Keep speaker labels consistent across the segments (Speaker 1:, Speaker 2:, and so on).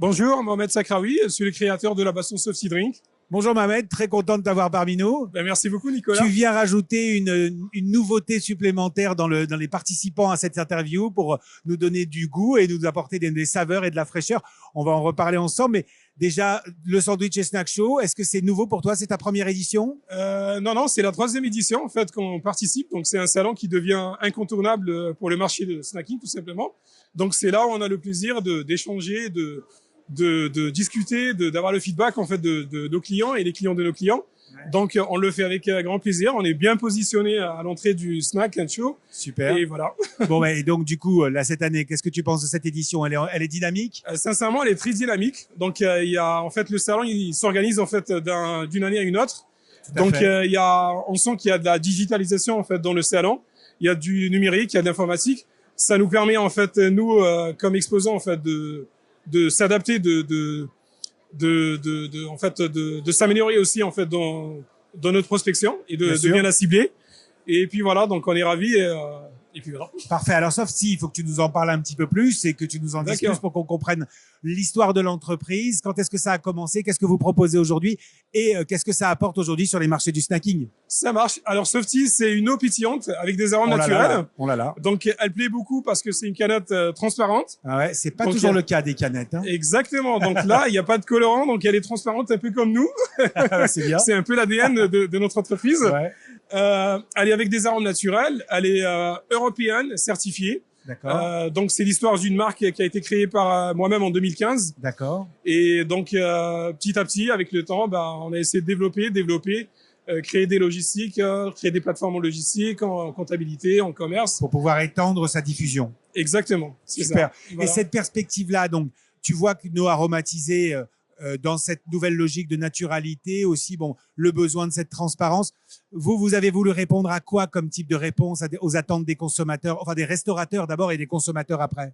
Speaker 1: Bonjour, Mohamed Sakraoui, je suis le créateur de la boisson Softy Drink.
Speaker 2: Bonjour Mohamed, très content de t'avoir parmi nous.
Speaker 1: Merci beaucoup Nicolas.
Speaker 2: Tu viens rajouter une nouveauté supplémentaire dans les participants à cette interview pour nous donner du goût et nous apporter des saveurs et de la fraîcheur. On va en reparler ensemble, mais déjà, le Sandwich et Snack Show, est-ce que c'est nouveau pour toi? C'est ta première édition?
Speaker 1: Non, c'est la 3e édition en fait qu'on participe. Donc c'est un salon qui devient incontournable pour le marché de snacking tout simplement. Donc c'est là où on a le plaisir d'échanger, de discuter, d'avoir le feedback en fait de nos clients et les clients de nos clients. Ouais. Donc on le fait avec grand plaisir. On est bien positionné à l'entrée du Snack and Show.
Speaker 2: Super.
Speaker 1: Et voilà.
Speaker 2: Bon, et donc du coup, là cette année, qu'est-ce que tu penses de cette édition? Elle est dynamique?
Speaker 1: Sincèrement, elle est très dynamique. Donc il y a en fait le salon, il s'organise en fait d'une année à une autre. Donc on sent qu'il y a de la digitalisation en fait dans le salon. Il y a du numérique, il y a de l'informatique. Ça nous permet en fait nous comme exposants en fait de s'adapter, de s'améliorer aussi en fait dans notre prospection et de bien la cibler. Et puis voilà, donc on est ravis et puis voilà.
Speaker 2: Parfait. Alors Softy, il faut que tu nous en parles un petit peu plus et que tu nous en dises plus pour qu'on comprenne l'histoire de l'entreprise. Quand est-ce que ça a commencé? Qu'est-ce que vous proposez aujourd'hui? Et qu'est-ce que ça apporte aujourd'hui sur les marchés du snacking?
Speaker 1: Ça marche. Alors Softy, c'est une eau pétillante avec des arômes naturels.
Speaker 2: On l'a là.
Speaker 1: Donc elle plaît beaucoup parce que c'est une canette transparente.
Speaker 2: Ah ouais, c'est pas toujours le cas des canettes. Hein.
Speaker 1: Exactement. Donc là, il n'y a pas de colorant, donc elle est transparente un peu comme nous.
Speaker 2: C'est bien.
Speaker 1: C'est un peu l'ADN de notre entreprise.
Speaker 2: Ouais.
Speaker 1: Elle est avec des arômes naturels. Elle est européenne, certifiée.
Speaker 2: D'accord.
Speaker 1: Donc c'est l'histoire d'une marque qui a été créée par moi-même en 2015.
Speaker 2: D'accord.
Speaker 1: Et donc petit à petit, avec le temps, on a essayé de développer, créer des logistiques, créer des plateformes en logistique, en comptabilité, en commerce.
Speaker 2: Pour pouvoir étendre sa diffusion.
Speaker 1: Exactement.
Speaker 2: Super. Voilà. Et cette perspective-là, donc, tu vois que nos aromatisés, dans cette nouvelle logique de naturalité, aussi, bon, le besoin de cette transparence. Vous avez voulu répondre à quoi comme type de réponse aux attentes des consommateurs, enfin des restaurateurs d'abord et des consommateurs après?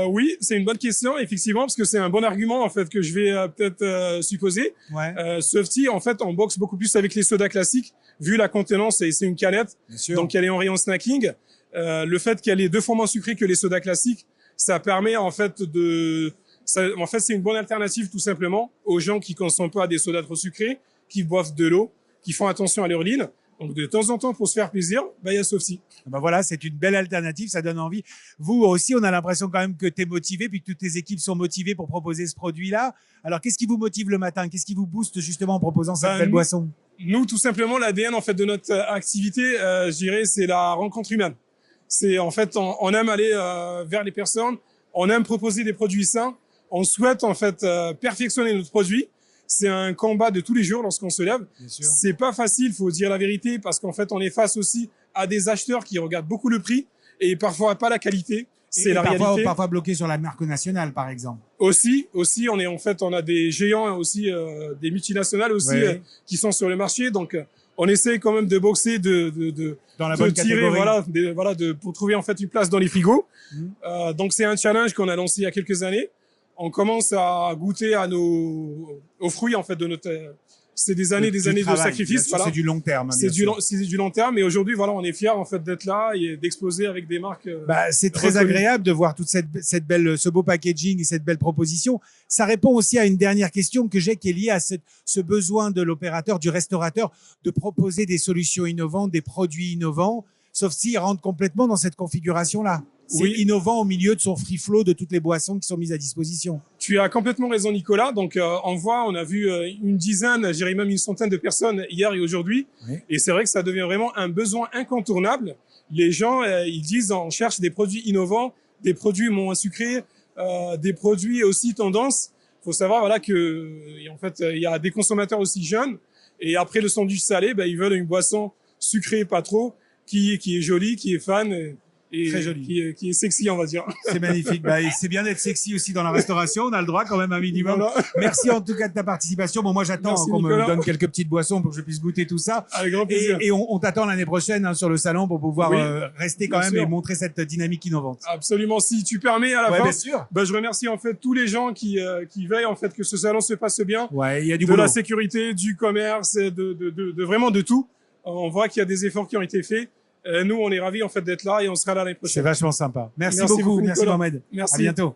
Speaker 1: Oui, c'est une bonne question, effectivement, parce que c'est un bon argument en fait que je vais peut-être supposer.
Speaker 2: Ouais.
Speaker 1: Softy, en fait, on boxe beaucoup plus avec les sodas classiques, vu la contenance, et c'est une canette, donc elle est en rayon snacking. Le fait qu'elle est 2 fois moins sucrée que les sodas classiques, ça permet en fait c'est une bonne alternative tout simplement aux gens qui consomment pas des sodas trop sucrés, qui boivent de l'eau, qui font attention à leur ligne. Donc de temps en temps, pour se faire plaisir, il y a Softy.
Speaker 2: Voilà, c'est une belle alternative, ça donne envie. Vous aussi, on a l'impression quand même que tu es motivé, puis que toutes tes équipes sont motivées pour proposer ce produit-là. Alors, qu'est-ce qui vous motive le matin? Qu'est-ce qui vous booste justement en proposant cette belle boisson?
Speaker 1: Nous, tout simplement, l'ADN en fait de notre activité, je dirais, c'est la rencontre humaine. C'est en fait, on aime aller vers les personnes, on aime proposer des produits sains. On souhaite en fait perfectionner notre produit. C'est un combat de tous les jours lorsqu'on se lève. C'est pas facile, faut dire la vérité, parce qu'en fait on est face aussi à des acheteurs qui regardent beaucoup le prix et parfois pas la qualité. C'est la réalité.
Speaker 2: Parfois bloqué sur la marque nationale, par exemple.
Speaker 1: Aussi, on a des géants aussi, des multinationales aussi qui sont sur le marché. Donc on essaie quand même de boxer,
Speaker 2: dans la bonne
Speaker 1: tirer,
Speaker 2: catégorie.
Speaker 1: pour trouver en fait une place dans les frigos. Donc c'est un challenge qu'on a lancé il y a quelques années. On commence à goûter aux fruits en fait de notre. C'est des années de sacrifice.
Speaker 2: Voilà. C'est du long terme.
Speaker 1: C'est du long terme. Et aujourd'hui, voilà, on est fiers en fait d'être là et d'exposer avec des marques.
Speaker 2: C'est très agréable de voir toute ce beau packaging et cette belle proposition. Ça répond aussi à une dernière question que j'ai, qui est liée à ce besoin de l'opérateur, du restaurateur, de proposer des solutions innovantes, des produits innovants. Softy rentre complètement dans cette configuration-là. C'est innovant au milieu de son free flow de toutes les boissons qui sont mises à disposition.
Speaker 1: Tu as complètement raison, Nicolas. Donc, on a vu une dizaine, je dirais même une centaine de personnes hier et aujourd'hui. Oui. Et c'est vrai que ça devient vraiment un besoin incontournable. Les gens, ils disent, on cherche des produits innovants, des produits moins sucrés, des produits aussi tendance. Faut savoir, voilà, que, en fait, il y a des consommateurs aussi jeunes. Et après le sandwich salé, ils veulent une boisson sucrée, pas trop, qui est jolie, qui est fan. Et
Speaker 2: très joli,
Speaker 1: qui est sexy, on va dire.
Speaker 2: C'est magnifique. C'est bien d'être sexy aussi dans la restauration. On a le droit quand même un minimum. Voilà. Merci en tout cas de ta participation. Bon, moi j'attends qu'on me donne quelques petites boissons pour que je puisse goûter tout ça.
Speaker 1: Avec grand plaisir.
Speaker 2: Et on t'attend l'année prochaine sur le salon pour pouvoir rester quand même et montrer cette dynamique innovante.
Speaker 1: Absolument. Si tu permets à la fin,
Speaker 2: bien sûr.
Speaker 1: Je remercie en fait tous les gens qui veillent en fait que ce salon se passe bien.
Speaker 2: Ouais, il y a du
Speaker 1: boulot. La sécurité, du commerce, de vraiment de tout. On voit qu'il y a des efforts qui ont été faits. Nous, on est ravis en fait d'être là et on sera là l'année prochaine.
Speaker 2: C'est vachement sympa. Merci beaucoup. Merci Mohamed.
Speaker 1: Merci.
Speaker 2: À bientôt.